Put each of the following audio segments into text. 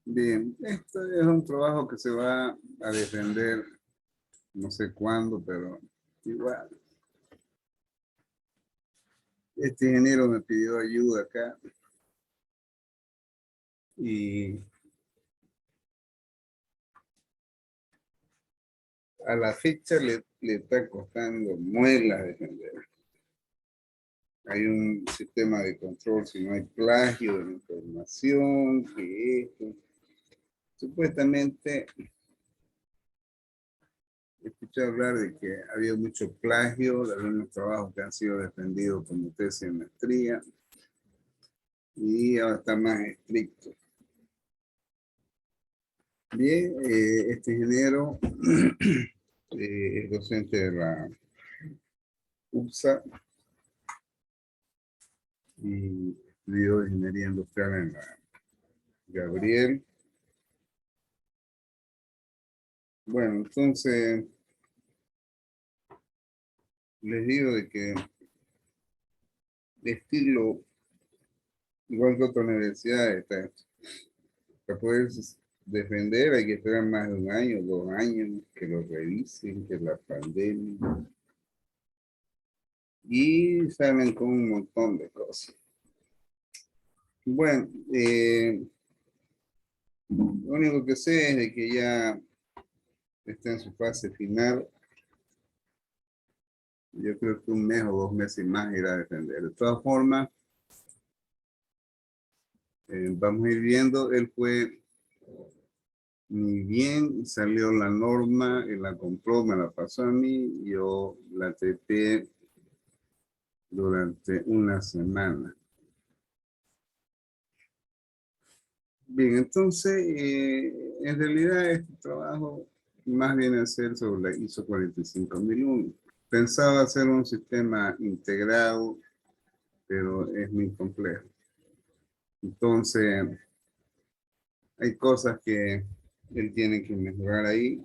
Bien, esto es un trabajo que se va a defender no sé cuándo, pero igual. Este ingeniero me pidió ayuda acá y a la fecha le está costando muelas defender. Hay un sistema de control si no hay plagio de la información, que esto. Supuestamente escuché hablar de que había mucho plagio de algunos trabajos que han sido defendidos como tesis de maestría y ahora está más estricto. Bien, este ingeniero es docente de la UPSA y estudió ingeniería industrial en la Gabriel. Bueno, entonces les digo de que de estilo, igual que otras universidades, para poder defender hay que esperar más de un año, 2 años, que lo revisen, que la pandemia. Y salen con un montón de cosas. Bueno, lo único que sé es de que ya está en su fase final. Yo creo que 1 mes o 2 meses más irá a defender. De todas formas, vamos a ir viendo. Él fue, ni bien salió la norma, él la compró, me la pasó a mí, yo la traté durante una semana. Bien, entonces, en realidad este trabajo más viene a ser sobre la ISO 45001. Pensaba hacer un sistema integrado, pero es muy complejo. Entonces, hay cosas que él tiene que mejorar ahí.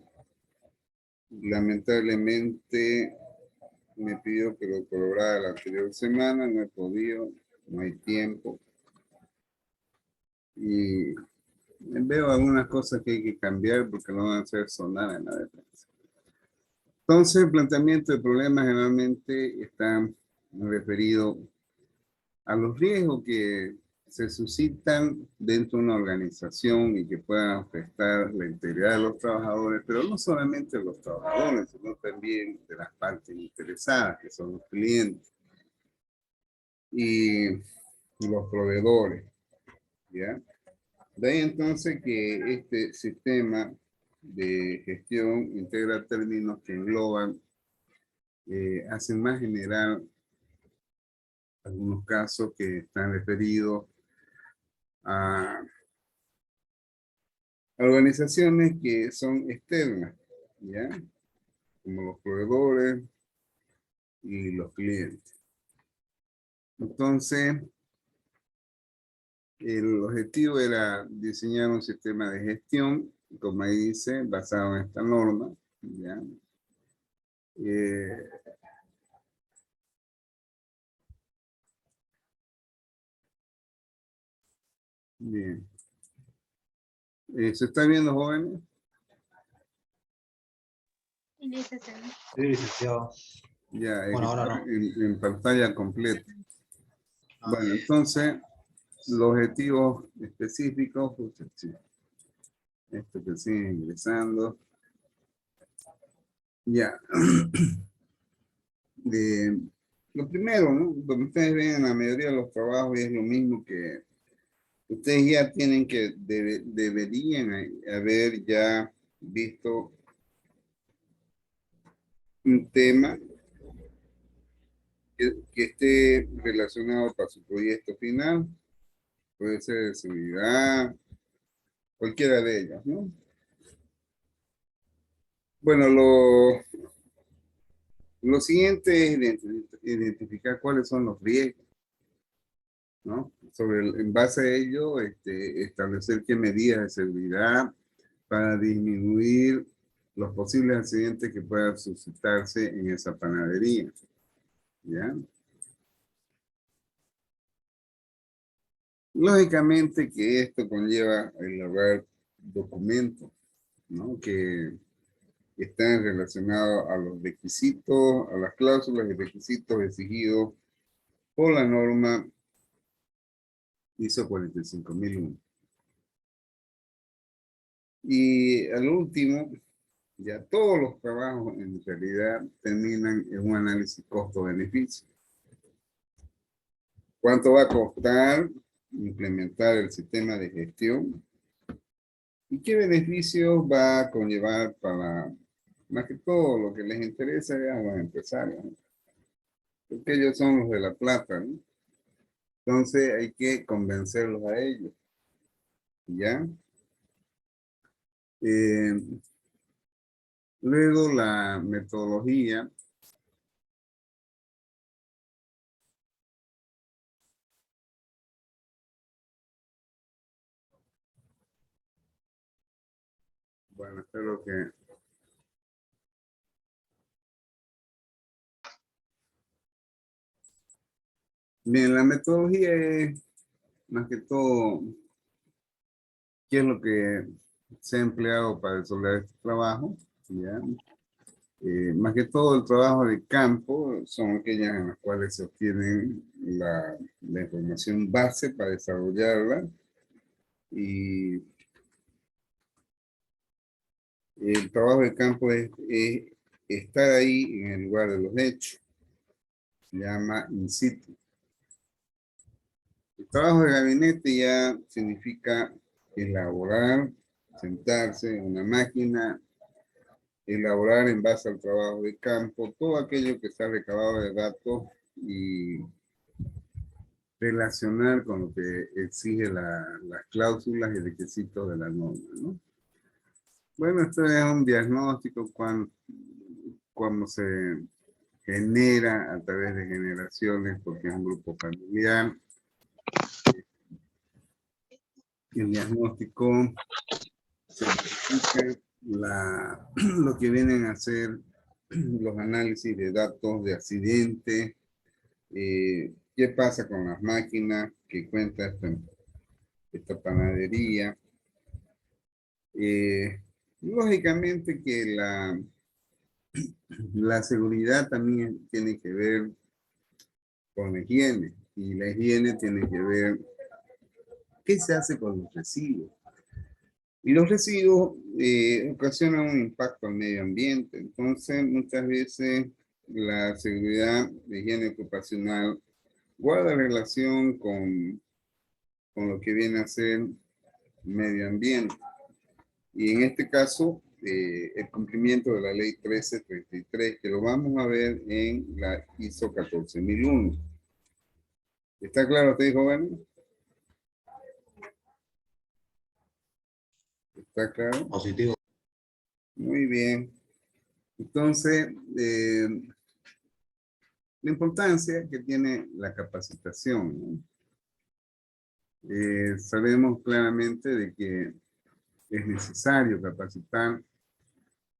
Lamentablemente, me pidió que lo colaborara la anterior semana, no he podido, no hay tiempo. Y veo algunas cosas que hay que cambiar porque no van a hacer sonar en la defensa. Entonces, el planteamiento de problemas generalmente está referido a los riesgos que se suscitan dentro de una organización y que puedan afectar la integridad de los trabajadores, pero no solamente de los trabajadores, sino también de las partes interesadas, que son los clientes y los proveedores, ¿ya? De ahí entonces que este sistema de gestión integra términos que engloban, hacen más general algunos casos que están referidos a organizaciones que son externas, ¿ya? Como los proveedores y los clientes. Entonces, el objetivo era diseñar un sistema de gestión, como ahí dice, basado en esta norma, ¿ya? Bien. ¿Se está viendo, jóvenes? Sí, licenciado. Ya, Bueno, ahora no. en pantalla completa. Bueno, entonces, los objetivos específicos, esto que sigue ingresando. Ya. Lo primero, ¿no? Como ustedes ven en la mayoría de los trabajos es lo mismo que ustedes ya tienen que, deberían haber ya visto un tema que esté relacionado para su proyecto final. Puede ser de seguridad, cualquiera de ellas, ¿no? Bueno, lo siguiente es identificar cuáles son los riesgos, ¿no? En base a ello, establecer qué medidas de seguridad para disminuir los posibles accidentes que puedan suscitarse en esa panadería, ¿ya? Lógicamente que esto conlleva elaborar documentos, ¿no? Que están relacionados a los requisitos, a las cláusulas y requisitos exigidos por la norma ISO 45001. Y al último, ya todos los trabajos en realidad terminan en un análisis costo-beneficio. ¿Cuánto va a costar implementar el sistema de gestión? ¿Y qué beneficios va a conllevar para, más que todo, lo que les interesa a los empresarios, ¿no? Porque ellos son los de la plata, ¿no? Entonces hay que convencerlos a ellos, ¿ya? Luego la metodología. Bueno, espero que... Bien, la metodología es, más que todo, qué es lo que se ha empleado para resolver este trabajo, ¿ya? Más que todo el trabajo de campo son aquellas en las cuales se obtienen la información base para desarrollarla, y el trabajo de campo es estar ahí en el lugar de los hechos, se llama in situ. El trabajo de gabinete ya significa elaborar, sentarse en una máquina, elaborar en base al trabajo de campo todo aquello que está recabado de datos y relacionar con lo que exige las cláusulas y requisitos de la norma, ¿no? Bueno, esto es un diagnóstico cuando se genera a través de generaciones, porque es un grupo familiar. El diagnóstico significa lo que vienen a ser los análisis de datos de accidentes, qué pasa con las máquinas que cuenta esta panadería. Lógicamente que la seguridad también tiene que ver con la higiene, y la higiene tiene que ver qué se hace con los residuos. Y los residuos ocasionan un impacto al medio ambiente. Entonces, muchas veces la seguridad de higiene ocupacional guarda relación con lo que viene a ser medio ambiente. Y en este caso, el cumplimiento de la ley 1333, que lo vamos a ver en la ISO 14001. ¿Está claro usted, joven? ¿Está claro? Positivo. Muy bien. Entonces, la importancia que tiene la capacitación, ¿no? Sabemos claramente de que es necesario capacitar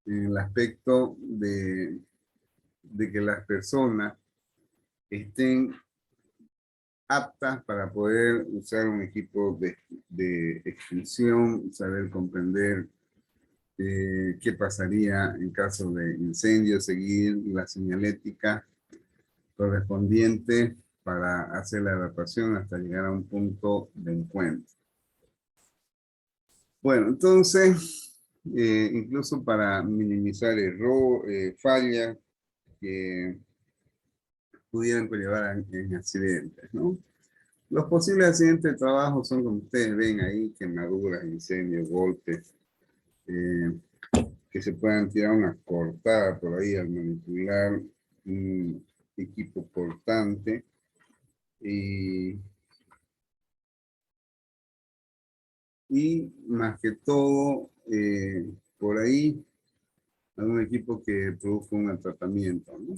en el aspecto de que las personas estén aptas para poder usar un equipo de extinción, saber comprender qué pasaría en caso de incendio, seguir la señalética correspondiente para hacer la evacuación hasta llegar a un punto de encuentro. Bueno, entonces, incluso para minimizar fallas que pudieran conllevar en accidentes, ¿no? Los posibles accidentes de trabajo son, como ustedes ven ahí, quemaduras, incendios, golpes, que se puedan tirar una cortada por ahí al manipular un equipo portante, y más que todo, por ahí, algún equipo que produzca un tratamiento, ¿no?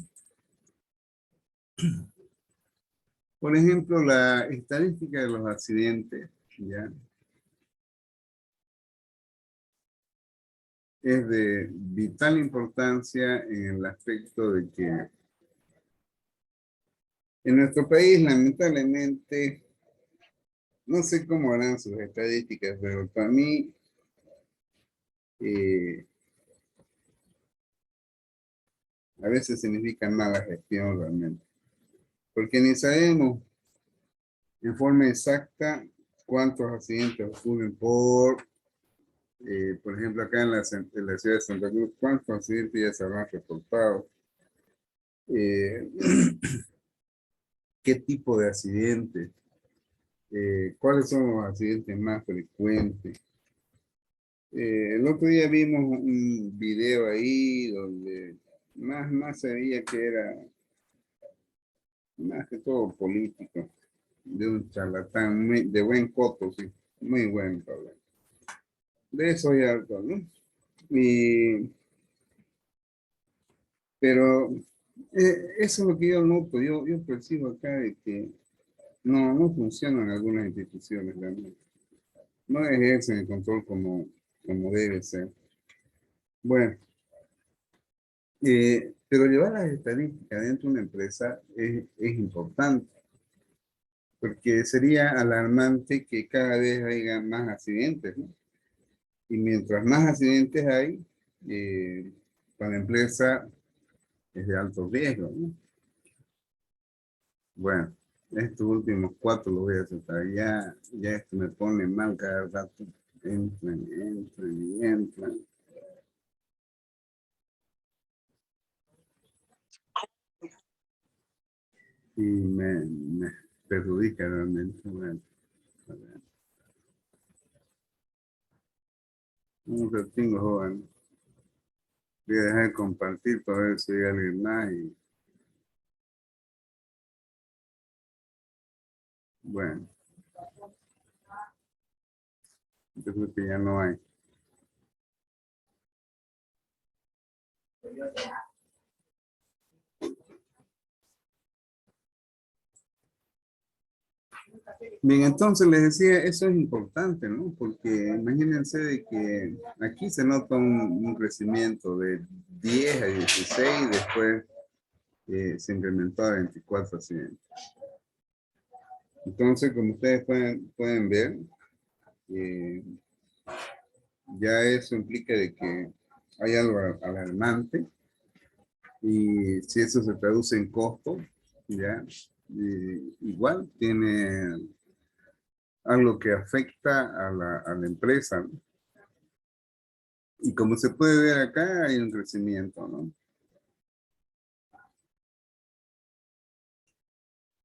Por ejemplo, la estadística de los accidentes, ¿ya?, es de vital importancia en el aspecto de que en nuestro país, lamentablemente, no sé cómo harán sus estadísticas, pero para mí, a veces significa mala gestión realmente. Porque ni sabemos en forma exacta cuántos accidentes ocurren por ejemplo, acá en la ciudad de Santa Cruz, cuántos accidentes ya se habrán reportado. Eh, ¿Qué tipo de accidentes? ¿Cuáles son los accidentes más frecuentes? El otro día vimos un video ahí donde más se veía que era más que todo político, de un charlatán de buen coto, sí, muy buen problema. De eso hay algo, ¿no? Pero eso es lo que yo noto, yo percibo acá de que no funcionan algunas instituciones realmente. No ejercen el control como debe ser. Bueno, pero llevar las estadísticas dentro de una empresa es importante, porque sería alarmante que cada vez haya más accidentes, ¿no? Y mientras más accidentes hay, para la empresa es de alto riesgo, ¿no? Bueno, estos últimos cuatro los voy a tratar. Ya esto me pone mal cada rato. Entran y entran. Y me perjudica realmente. Bueno, a ver. Un ratingo, joven. Voy a dejar de compartir para ver si hay alguien más. Y, bueno, yo creo que ya no hay. Bien, entonces les decía, eso es importante, ¿no? Porque imagínense de que aquí se nota un crecimiento de 10 a 16, después se incrementó a 24 accidentes. Entonces, como ustedes pueden ver, eh, ya eso implica de que hay algo alarmante y si eso se traduce en costo, ya, igual tiene algo que afecta a la empresa, ¿no? Y como se puede ver acá, hay un crecimiento, ¿no?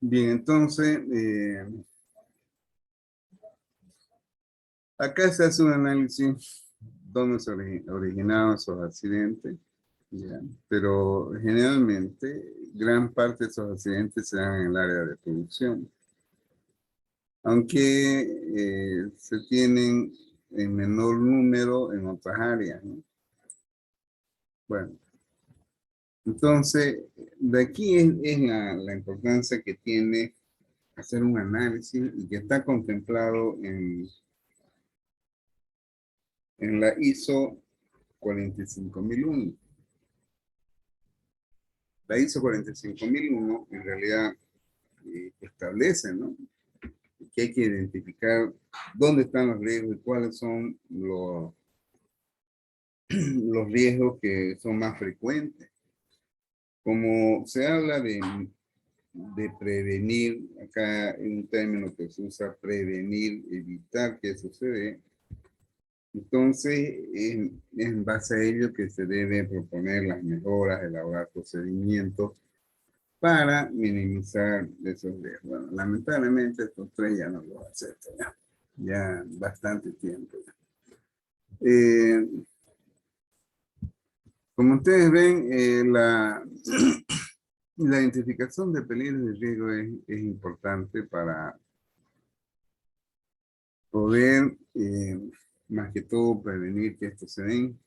Bien, entonces, acá se hace un análisis dónde se originaron esos accidentes, ¿ya? Pero generalmente gran parte de esos accidentes se dan en el área de producción, aunque se tienen en menor número en otras áreas, ¿no? Bueno, entonces, de aquí es la importancia que tiene hacer un análisis y que está contemplado en la ISO 45001. La ISO 45001 en realidad establece, ¿no?, que hay que identificar dónde están los riesgos y cuáles son los riesgos que son más frecuentes. Como se habla de prevenir, acá hay un término que se usa, prevenir, evitar que suceda. Entonces, es en base a ello que se debe proponer las mejoras, elaborar procedimientos para minimizar esos riesgos. Bueno, lamentablemente estos tres ya no lo acepto, ya bastante tiempo. Eh, Como ustedes ven, la identificación de peligros y riesgos es importante para poder, más que todo, prevenir que esto se den.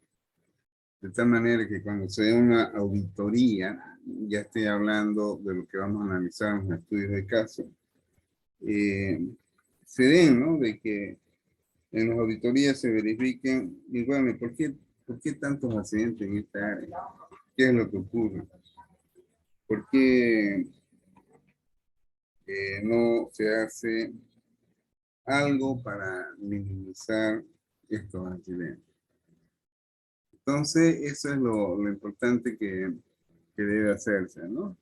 De tal manera que cuando se dé una auditoría, ya estoy hablando de lo que vamos a analizar en los estudios de caso, se den, ¿no?, de que en las auditorías se verifiquen, y bueno, ¿por qué tantos accidentes en esta área? ¿Qué es lo que ocurre? ¿Por qué no se hace algo para minimizar estos accidentes. Entonces, eso es lo importante que debe hacerse, ¿no?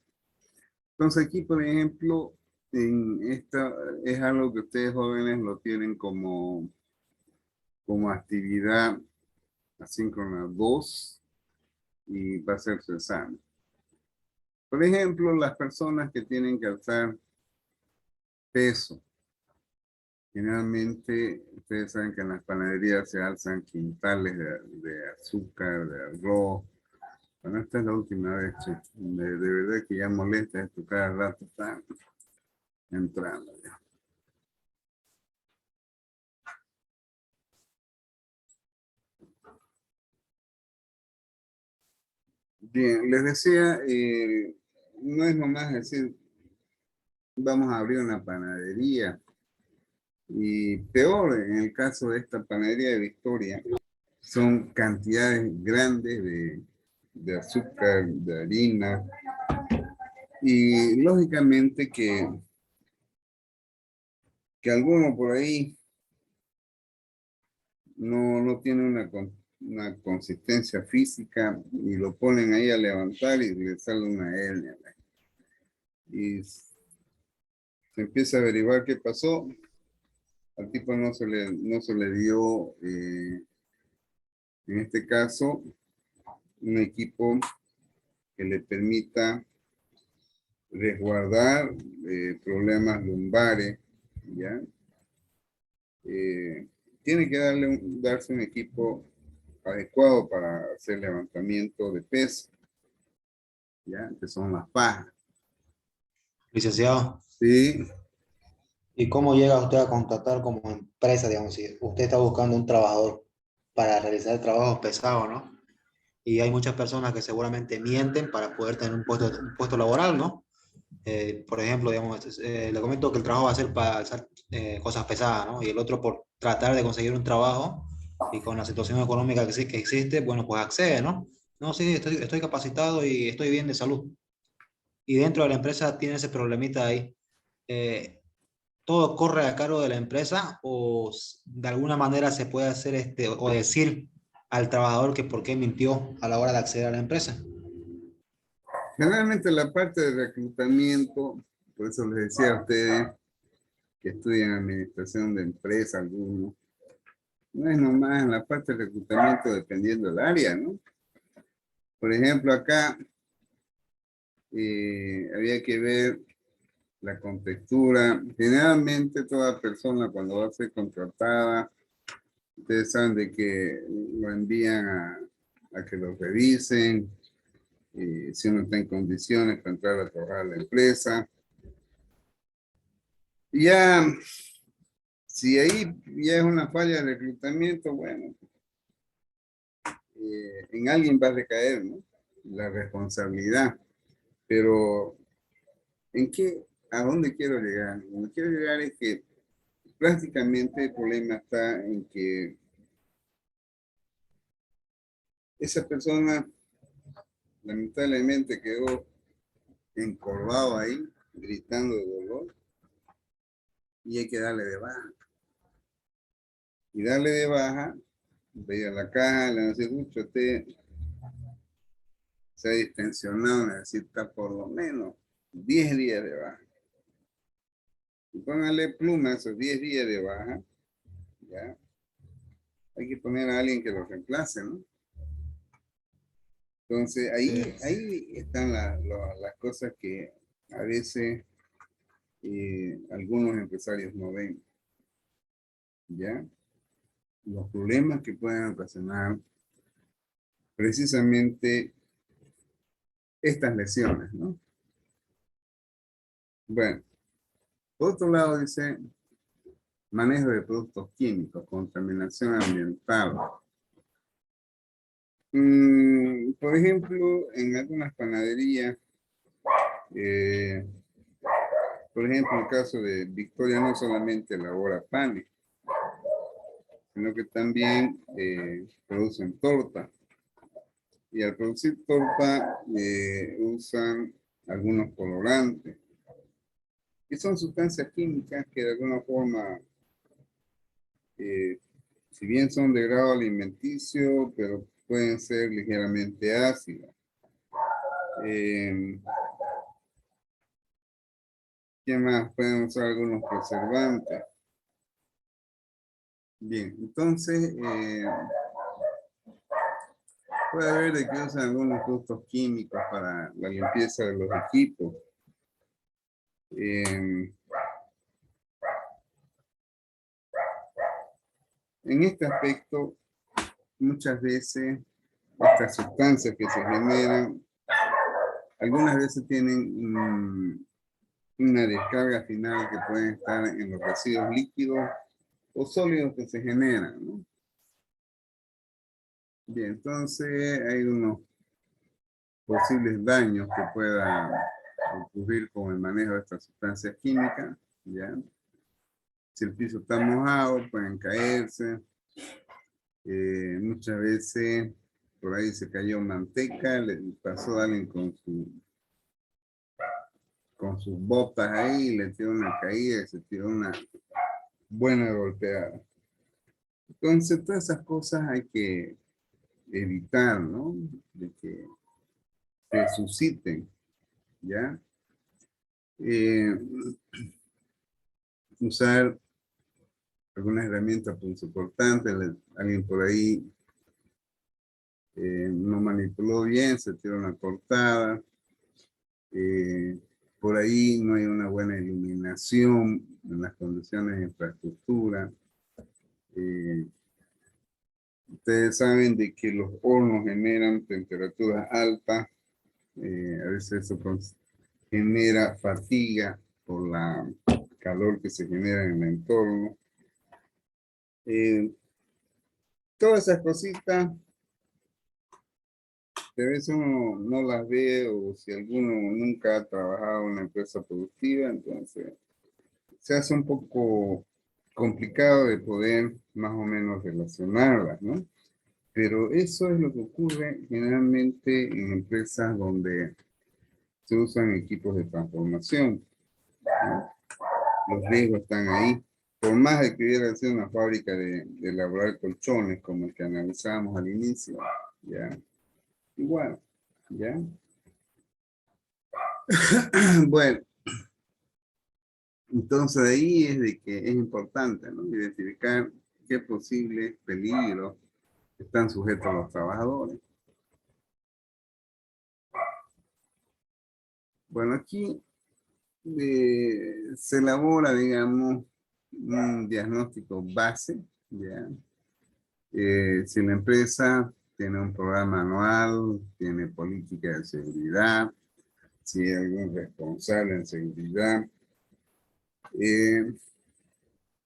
Entonces aquí, por ejemplo, en esta es algo que ustedes jóvenes lo tienen como actividad asíncrona 2 y va a ser su examen. Por ejemplo, las personas que tienen que alzar peso. Generalmente, ustedes saben que en las panaderías se alzan quintales de azúcar, de arroz. Bueno, esta es la última vez, che. De verdad que ya molesta esto, cada rato está entrando ya. Bien, les decía, no es nomás decir, vamos a abrir una panadería. Y peor, en el caso de esta panadería de Victoria, son cantidades grandes de azúcar, de harina. Y lógicamente que alguno por ahí no tiene una consistencia física y lo ponen ahí a levantar y le sale una hernia. Y se empieza a averiguar qué pasó. Al tipo no se le dio, en este caso, un equipo que le permita resguardar problemas lumbares, ¿ya? Tiene que darse un equipo adecuado para hacer levantamiento de peso, ¿ya? Que son las pajas. Licenciado, Sí, ¿y cómo llega usted a contratar como empresa, digamos, si usted está buscando un trabajador para realizar trabajos pesados, ¿no? Y hay muchas personas que seguramente mienten para poder tener un puesto laboral, ¿no? Por ejemplo, digamos, le comento que el trabajo va a ser para hacer cosas pesadas, ¿no? Y el otro por tratar de conseguir un trabajo y con la situación económica que existe, bueno, pues accede, ¿no? No, sí, estoy capacitado y estoy bien de salud. Y dentro de la empresa tiene ese problemita ahí. Eh, ¿Todo corre a cargo de la empresa o de alguna manera se puede hacer o decir al trabajador que por qué mintió a la hora de acceder a la empresa? generalmente la parte de reclutamiento, por eso les decía a ustedes que estudian administración de empresa, algunos, no es nomás en la parte de reclutamiento dependiendo del área, ¿no? Por ejemplo, acá había que ver la contextura. Generalmente toda persona cuando va a ser contratada, ustedes saben de que lo envían a que lo revisen, si uno está en condiciones para entrar a trabajar a la empresa. Ya, si ahí ya es una falla de reclutamiento, bueno, en alguien va a recaer, ¿no? La responsabilidad. Pero, ¿en qué? ¿A dónde quiero llegar? Donde quiero llegar es que prácticamente el problema está en que esa persona lamentablemente quedó encorvado ahí, gritando de dolor, y hay que darle de baja. Y darle de baja, voy a la caja, le van a decir, mucho, usted se ha distensionado, necesita por lo menos 10 días de baja. Y póngale pluma a esos 10 días de baja, ¿ya? Hay que poner a alguien que lo reemplace, ¿no? Entonces, ahí están las cosas que a veces algunos empresarios no ven, ¿ya? Los problemas que pueden ocasionar precisamente estas lesiones, ¿no? Bueno, por otro lado dice manejo de productos químicos, contaminación ambiental. Por ejemplo, en algunas panaderías, eh, por ejemplo, en el caso de Victoria no solamente elabora panes, sino que también producen torta. Y al producir torta usan algunos colorantes. Y son sustancias químicas que de alguna forma si bien son de grado alimenticio, pero pueden ser ligeramente ácidas. ¿Qué más? Pueden usar algunos preservantes. Bien, entonces puede haber de que usan algunos productos químicos para la limpieza de los equipos. En este aspecto, muchas veces estas sustancias que se generan, algunas veces tienen una descarga final que pueden estar en los residuos líquidos o sólidos que se generan, ¿no? Bien, entonces hay unos posibles daños que puedan ocurrir con el manejo de estas sustancias químicas, ¿ya? Si el piso está mojado, pueden caerse. Muchas veces por ahí se cayó manteca, le pasó a alguien con sus botas ahí, le tiró una caída, se tiró una buena golpeada. Entonces, todas esas cosas hay que evitar, ¿no? De que se susciten, ¿ya? Usar algunas herramientas punzocortantes, alguien por ahí no manipuló bien, se tiró una cortada, por ahí no hay una buena iluminación en las condiciones de infraestructura. Ustedes saben de que los hornos generan temperaturas altas, a veces eso genera fatiga por la calor que se genera en el entorno. Todas esas cositas, a veces uno no las ve, o si alguno nunca ha trabajado en una empresa productiva, entonces se hace un poco complicado de poder más o menos relacionarlas, ¿no? Pero eso es lo que ocurre generalmente en empresas donde se usan equipos de transformación, ¿no? Los riesgos están ahí. Por más de que hubiera sido una fábrica de elaborar colchones, como el que analizábamos al inicio, ya, igual, ya. Bueno, entonces ahí es de que es importante, ¿no? Identificar qué posibles peligros están sujetos los trabajadores. Bueno, aquí se elabora, digamos, un diagnóstico base, ¿ya? Si la empresa tiene un programa anual, tiene política de seguridad, si hay algún responsable en seguridad.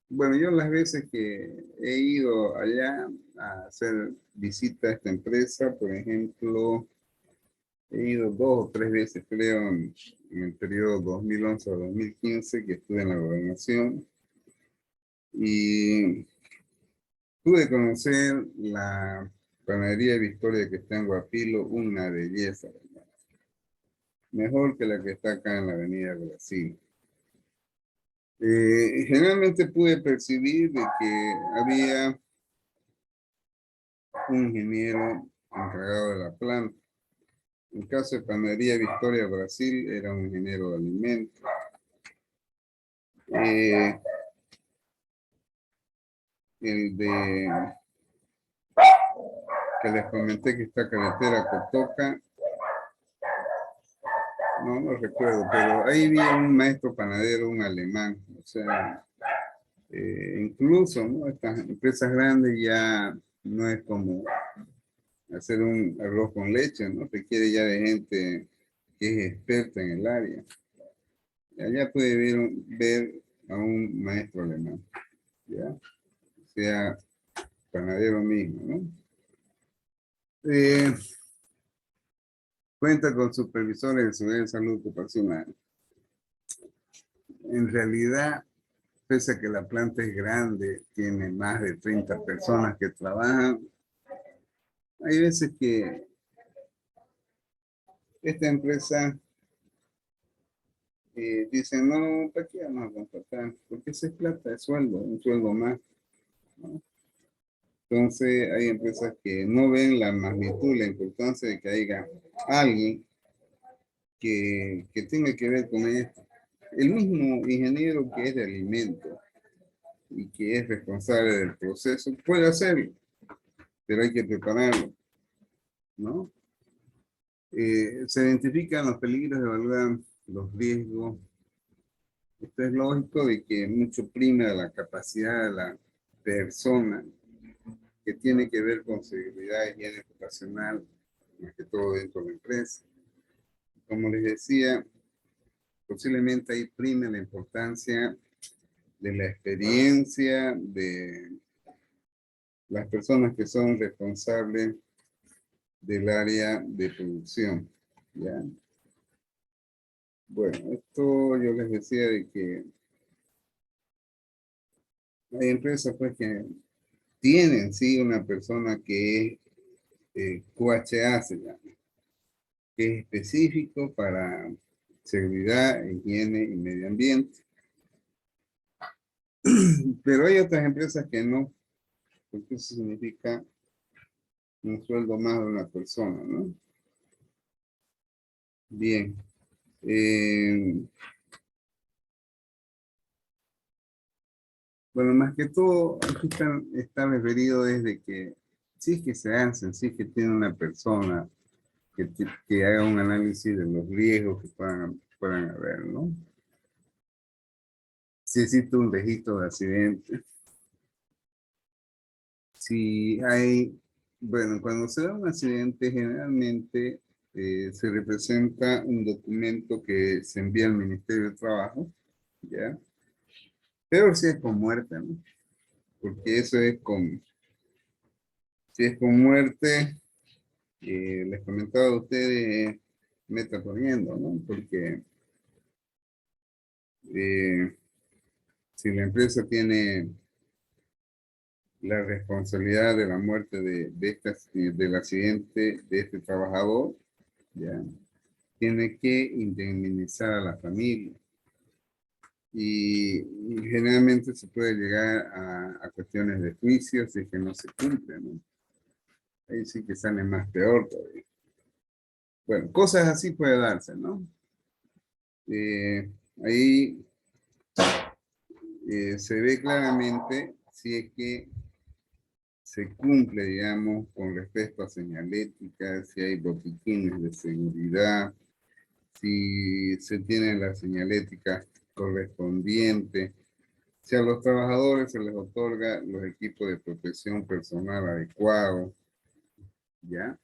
Bueno, yo las veces que he ido allá a hacer visita a esta empresa, por ejemplo, he ido 2 o 3 veces, creo, en el periodo 2011 a 2015, que estuve en la gobernación, y pude conocer la panadería Victoria que está en Guapilo, una belleza, ¿verdad? Mejor que la que está acá en la avenida Brasil. Generalmente pude percibir de que había un ingeniero encargado de la planta. En el caso de Panadería Victoria Brasil, era un ingeniero de alimentos. El de que les comenté que está carretera Cotoca, no lo recuerdo, pero ahí vi un maestro panadero, un alemán. O sea, incluso, ¿no? Estas empresas grandes ya no es como hacer un arroz con leche, ¿no? Requiere ya de gente que es experta en el área. Allá puede ver a un maestro alemán, ¿ya? Sea panadero mismo, ¿no? Cuenta con supervisores de seguridad y salud ocupacional. En realidad, pese a que la planta es grande, tiene más de 30 personas que trabajan, hay veces que esta empresa dice, no, ¿para qué vamos a contratar? Porque esa es plata, es sueldo, un sueldo más. ¿no? Entonces, hay empresas que no ven la magnitud, la importancia de que haya alguien que tenga que ver con esto. El mismo ingeniero que es de alimentos y que es responsable del proceso puede hacerlo, pero hay que prepararlo, ¿no? Se identifican los peligros, evalúan los riesgos. Esto es lógico de que mucho prima la capacidad de la persona que tiene que ver con seguridad y higiene ocupacional, más que todo dentro de la empresa. Como les decía, posiblemente ahí prime la importancia de la experiencia de las personas que son responsables del área de producción, ¿ya? Bueno, esto yo les decía de que hay empresas pues que tienen, sí, una persona que es QHA, se llama, que es específico para seguridad, higiene y medio ambiente. Pero hay otras empresas que no, porque eso significa un sueldo más de una persona, ¿no? Bien. Bueno, más que todo, aquí está referido desde que si es que se hacen, si es que tiene una persona que haga un análisis de los riesgos que puedan haber, ¿no? Si existe un registro de accidentes, si hay, bueno, cuando se da un accidente, generalmente se representa un documento que se envía al Ministerio de Trabajo, ¿ya? Pero si es con muerte, ¿no? Porque eso es si es con muerte, les comentaba a ustedes, meta corriendo, ¿no? Porque si la empresa tiene la responsabilidad de la muerte del accidente de este trabajador, ya, tiene que indemnizar a la familia. Y generalmente se puede llegar a cuestiones de juicio si es que no se cumple, ¿no? Ahí sí que sale más peor todavía. Bueno, cosas así puede darse, ¿no? Ahí se ve claramente si es que se cumple, digamos, con respecto a señalética, si hay botiquines de seguridad, si se tiene la señalética correspondiente, si a los trabajadores se les otorga los equipos de protección personal adecuados, ¿ya?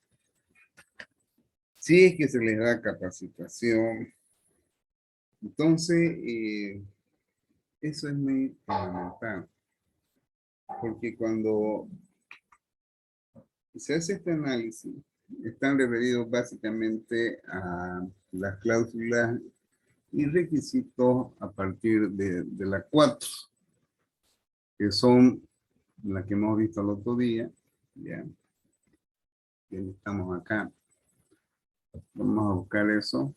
Si es que se les da capacitación. Entonces, eso es muy fundamental, porque cuando se hace este análisis, están referidos básicamente a las cláusulas y requisitos a partir de la 4, que son las que hemos visto el otro día, ya, que estamos acá. Vamos a buscar eso.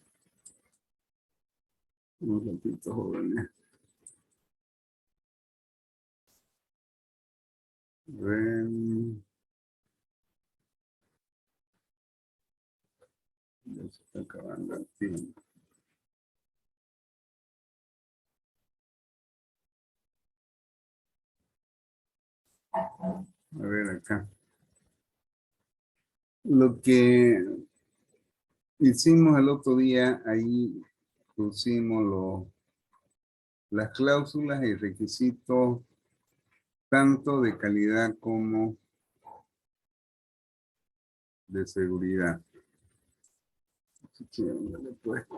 Un ratito, jóvenes. Ya se está acabando el tiempo. A ver acá. Lo que hicimos el otro día, ahí pusimos las cláusulas y requisitos tanto de calidad como de seguridad. Así que le he puesto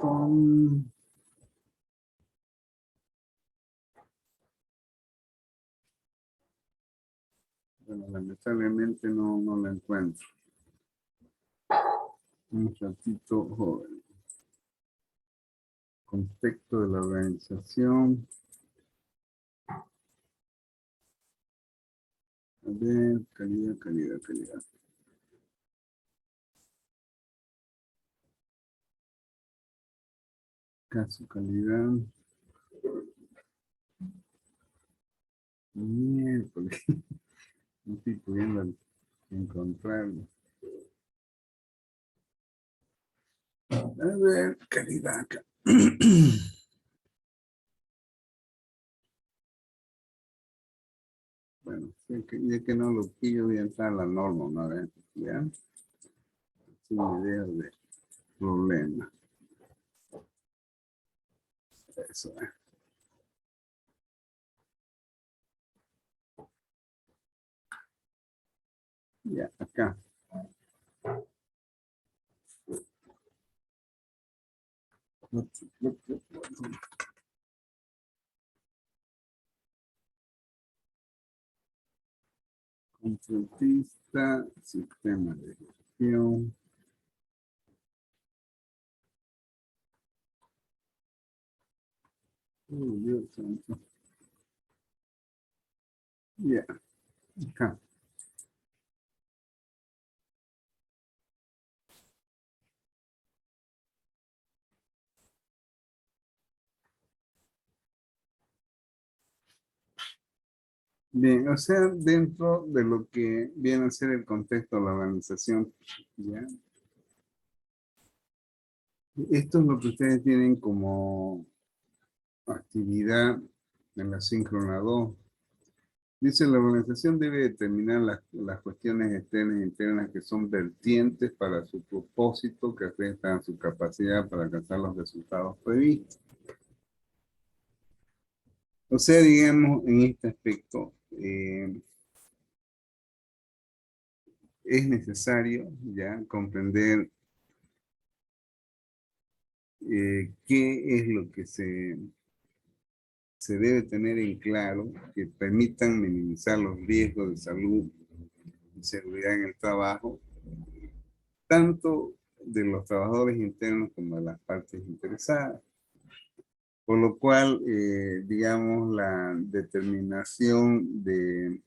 bueno, lamentablemente no la encuentro. Un ratito, joven. Contexto de la organización. A ver, calidad. Caso calidad. Miércoles. No estoy pudiendo encontrarlo. A ver, calidad acá. Bueno, ya que no lo pillo, voy a entrar a la norma, ¿no? ¿Ya? Sin idea de problema. Eso es. Ya, acá. Consultista, sistema de gestión. Dios santo. Ya, acá. Bien, o sea, dentro de lo que viene a ser el contexto de la organización, ¿ya? Esto es lo que ustedes tienen como actividad en la síncrona 2. Dice, la organización debe determinar las cuestiones externas e internas que son vertientes para su propósito, que afectan a su capacidad para alcanzar los resultados previstos. O sea, digamos, en este aspecto, es necesario ya comprender qué es lo que se debe tener en claro que permitan minimizar los riesgos de salud y seguridad en el trabajo, tanto de los trabajadores internos como de las partes interesadas. Por lo cual, digamos, la determinación de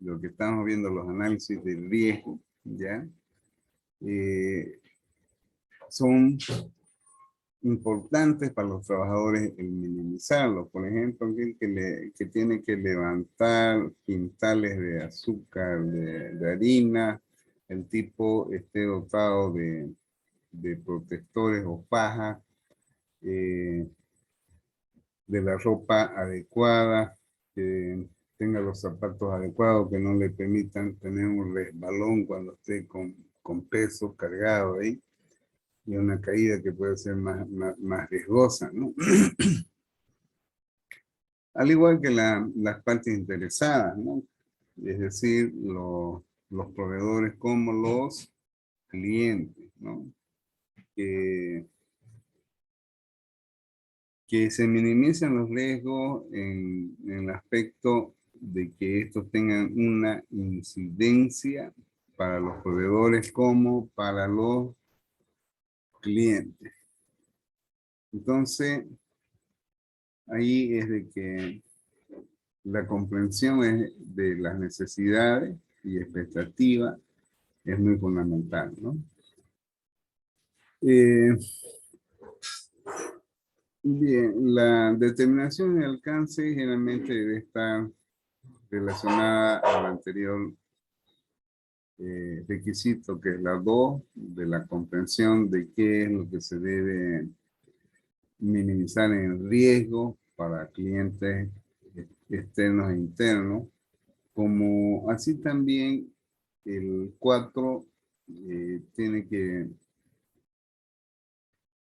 lo que estamos viendo, los análisis de riesgo, ¿ya? Son importantes para los trabajadores el minimizarlo. Por ejemplo, alguien que tiene que levantar quintales de azúcar, de harina, el tipo esté dotado de protectores o fajas, de la ropa adecuada, que tenga los zapatos adecuados, que no le permitan tener un resbalón cuando esté con peso cargado ahí, y una caída que puede ser más riesgosa, ¿no? Al igual que las partes interesadas, ¿no? Es decir, los proveedores como los clientes, ¿no? Que se minimicen los riesgos en el aspecto de que estos tengan una incidencia para los proveedores como para los clientes. Entonces, ahí es de que la comprensión de las necesidades y expectativas es muy fundamental, ¿no? Bien, la determinación y alcance generalmente debe estar relacionada al anterior requisito, que es la 2, de la comprensión de qué es lo que se debe minimizar en riesgo para clientes externos e internos, como así también el 4 tiene que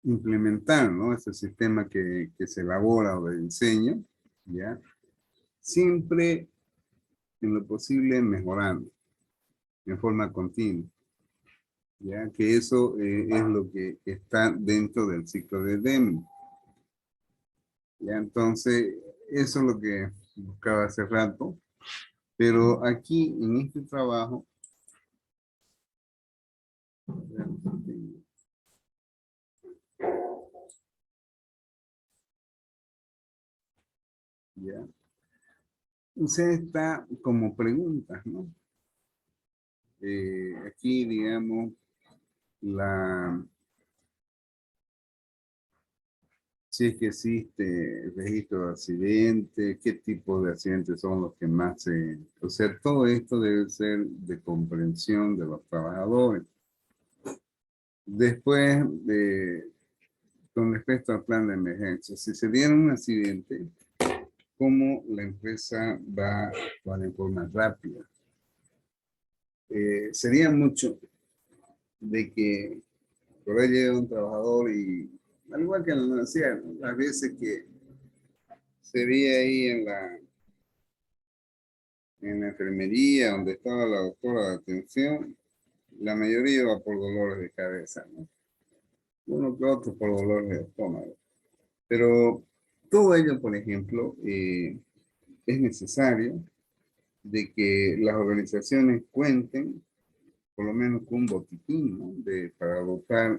implementar, ¿no? Ese sistema que se elabora o de diseño, ¿ya? Siempre en lo posible mejorando en forma continua, ¿ya? Que eso es lo que está dentro del ciclo de Deming. ¿Ya? Entonces, eso es lo que buscaba hace rato, pero aquí en este trabajo, ¿ya? Usted está como preguntas, ¿no? Aquí, digamos, la si es que existe registro de accidentes, qué tipo de accidentes son los que más se... O sea, todo esto debe ser de comprensión de los trabajadores. Después, con respecto al plan de emergencia, si se diera un accidente, ¿cómo la empresa va a actuar en forma rápida? Sería mucho de que por ahí llega un trabajador y, al igual que en la universidad, ¿no? Las veces que se veía ahí en la enfermería, donde estaba la doctora de atención, la mayoría va por dolores de cabeza, ¿no? Uno que otro por dolores de estómago. Pero todo ello, por ejemplo, es necesario de que las organizaciones cuenten por lo menos con un botiquín, ¿no? Para dotar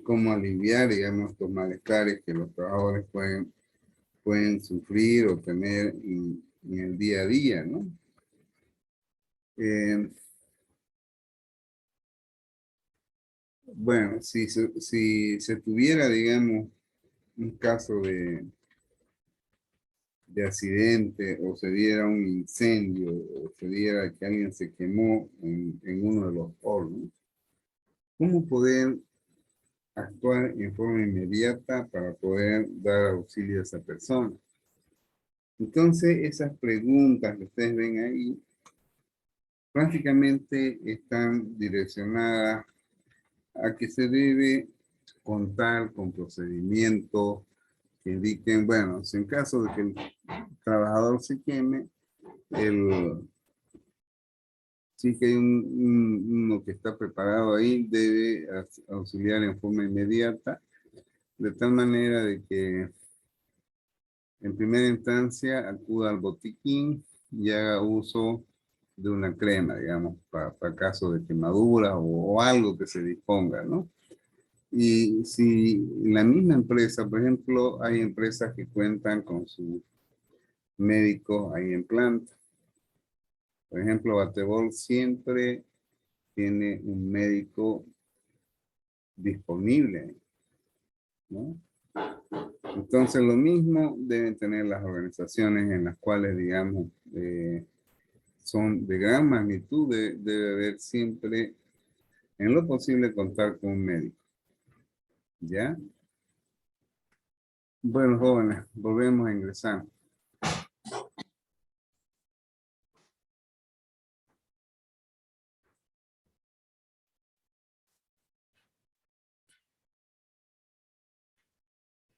cómo aliviar, digamos, estos malestares que los trabajadores pueden sufrir o tener en el día a día, ¿no? Bueno, si se tuviera, digamos, un caso de accidente o se diera un incendio o se diera que alguien se quemó en uno de los hornos, ¿cómo poder actuar en forma inmediata para poder dar auxilio a esa persona? Entonces, esas preguntas que ustedes ven ahí, prácticamente están direccionadas a que se debe contar con procedimientos que indiquen, bueno, si en caso de que el trabajador se queme, sí que hay uno que está preparado ahí, debe auxiliar en forma inmediata, de tal manera de que en primera instancia acuda al botiquín y haga uso de una crema, digamos, para caso de quemadura o algo que se disponga, ¿no? Y si en la misma empresa, por ejemplo, hay empresas que cuentan con sus médicos ahí en planta. Por ejemplo, Batebol siempre tiene un médico disponible, ¿no? Entonces, lo mismo deben tener las organizaciones en las cuales, digamos, son de gran magnitud, debe haber siempre, en lo posible, contar con un médico, ¿ya? Bueno, jóvenes, volvemos a ingresar.